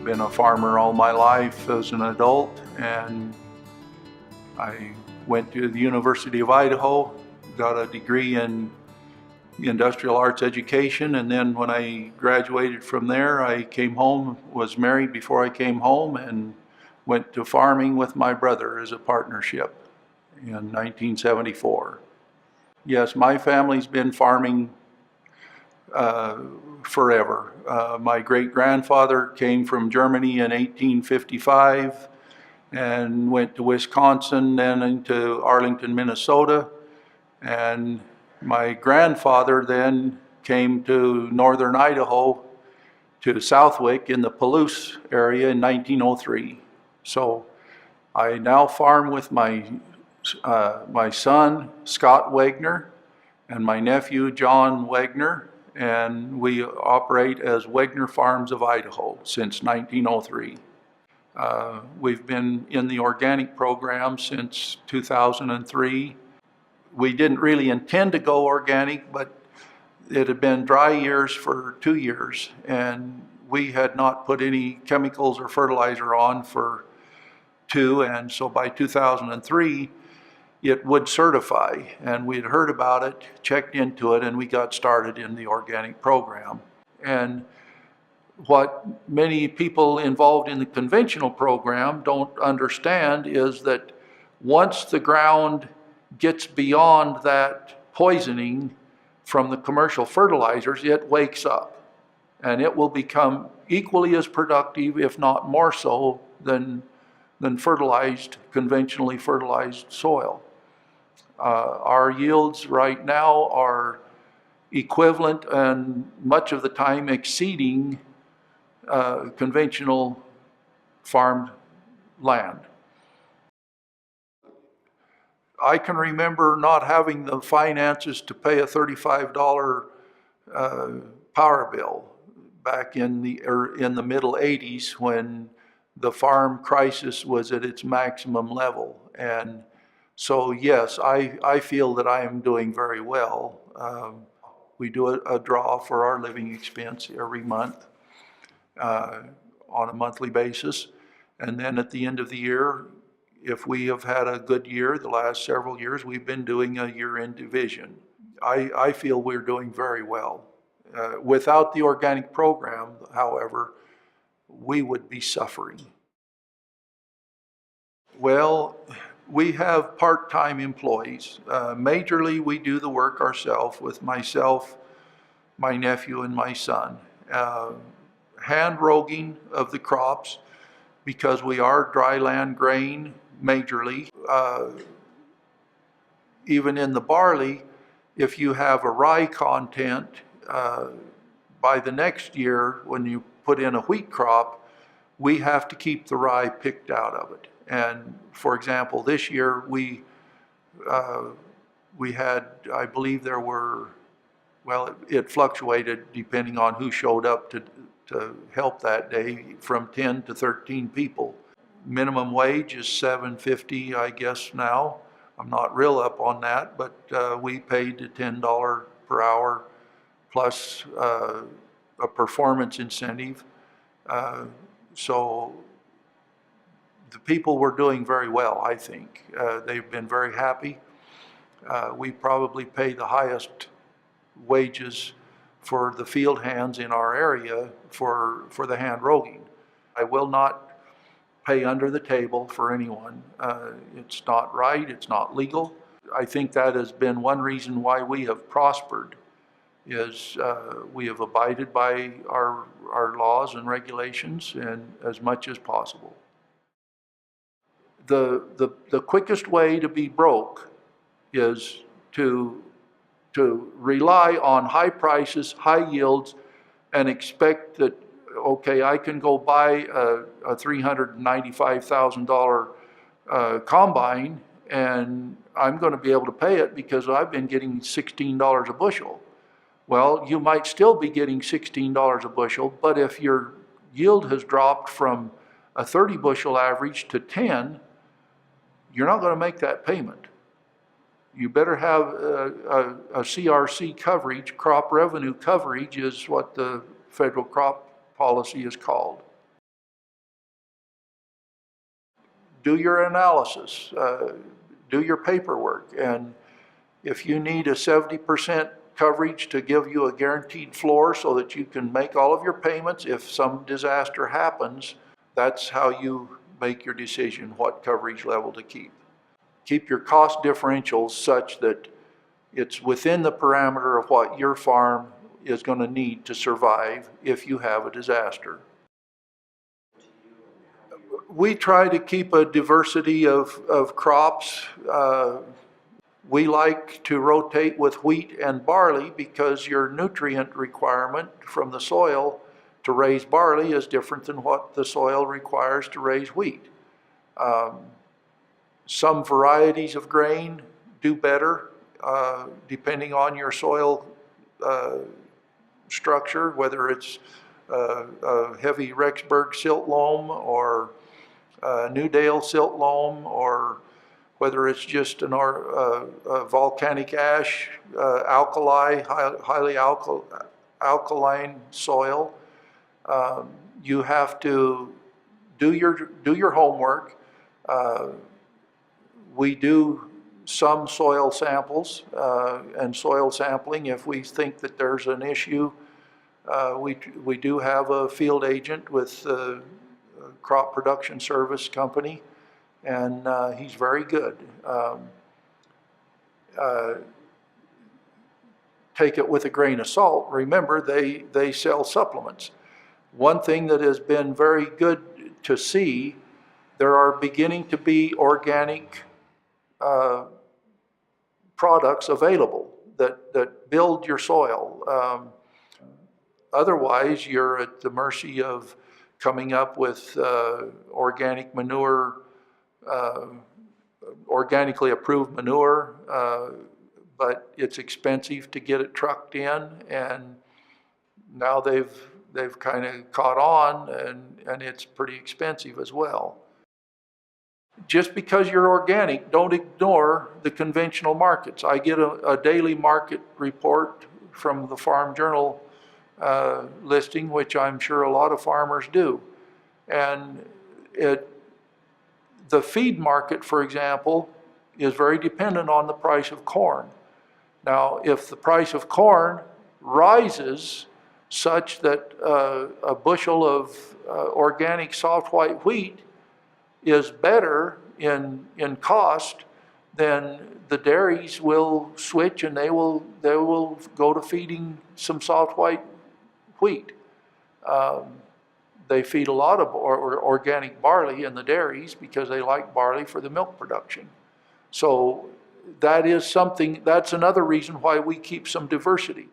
been a farmer all my life as an adult, and I went to the University of Idaho, got a degree in industrial arts education, and then when I graduated from there, I came home, was married before I came home, and went to farming with my brother as a partnership in 1974. Yes, my family's been farming forever. My great-grandfather came from Germany in 1855 and went to Wisconsin, then into Arlington, Minnesota. And my grandfather then came to northern Idaho, to Southwick in the Palouse area in 1903. So I now farm with my son, Scott Wegner, and my nephew, John Wegner, and we operate as Wegner Farms of Idaho since 1903. We've been in the organic program since 2003. We didn't really intend to go organic, but it had been dry years for 2 years, and we had not put any chemicals or fertilizer on for 2, and so by 2003, it would certify, and we'd heard about it, checked into it, and we got started in the organic program. And what many people involved in the conventional program don't understand is that once the ground gets beyond that poisoning from the commercial fertilizers, it wakes up, and it will become equally as productive, if not more so, than conventionally fertilized soil. Our yields right now are equivalent and much of the time exceeding conventional farmed land. I can remember not having the finances to pay a $35 power bill back in the middle 80s when the farm crisis was at its maximum level. And so yes, I feel that I am doing very well. We do a draw for our living expense every month on a monthly basis. And then at the end of the year, if we have had a good year, the last several years, we've been doing a year-end division. I feel we're doing very well. Without the organic program, however, we would be suffering. Well, we have part-time employees. Majorly, we do the work ourselves with myself, my nephew, and my son. Hand roguing of the crops, because we are dry land grain majorly. Even in the barley, if you have a rye content, by the next year when you put in a wheat crop, we have to keep the rye picked out of it. And for example, this year we had, I believe there were, well, it fluctuated depending on who showed up to help that day, from 10 to 13 people. Minimum wage is $7.50, I guess now. I'm not real up on that, but we paid the $10 per hour plus a performance incentive. So the people were doing very well, I think. They've been very happy. We probably pay the highest wages for the field hands in our area for the hand roguing. I will not pay under the table for anyone. It's not right, it's not legal. I think that has been one reason why we have prospered, is we have abided by our laws and regulations and as much as possible. The quickest way to be broke is to rely on high prices, high yields, and expect that, okay, I can go buy a $395,000 combine and I'm going to be able to pay it because I've been getting $16 a bushel. Well, you might still be getting $16 a bushel, but if your yield has dropped from a 30 bushel average to 10, you're not going to make that payment. You better have a CRC coverage, crop revenue coverage is what the federal crop policy is called. do your analysis, do your paperwork. And if you need a 70% coverage to give you a guaranteed floor so that you can make all of your payments if some disaster happens, that's how you make your decision what coverage level to keep. Keep your cost differentials such that it's within the parameter of what your farm is going to need to survive if you have a disaster. We try to keep a diversity of crops. We like to rotate with wheat and barley because your nutrient requirement from the soil to raise barley is different than what the soil requires to raise wheat. Some varieties of grain do better depending on your soil structure, whether it's a heavy Rexburg silt loam or Newdale silt loam, or whether it's just a volcanic ash, highly alkaline soil. You have to do your homework. We do some soil samples and soil sampling if we think that there's an issue. We do have a field agent with Crop Production Service Company, and he's very good. Take it with a grain of salt. Remember, they sell supplements. One thing that has been very good to see, there are beginning to be organic products available that build your soil. Otherwise, you're at the mercy of coming up with organic manure, organically approved manure, but it's expensive to get it trucked in, and now they've kind of caught on, and it's pretty expensive as well. Just because you're organic, don't ignore the conventional markets. I get a daily market report from the Farm Journal listing, which I'm sure a lot of farmers do. And the feed market, for example, is very dependent on the price of corn. Now, if the price of corn rises such that a bushel of organic soft white wheat is better in cost, then the dairies will switch and they will go to feeding some soft white wheat. They feed a lot of organic barley in the dairies because they like barley for the milk production. So that is something, that's another reason why we keep some diversity.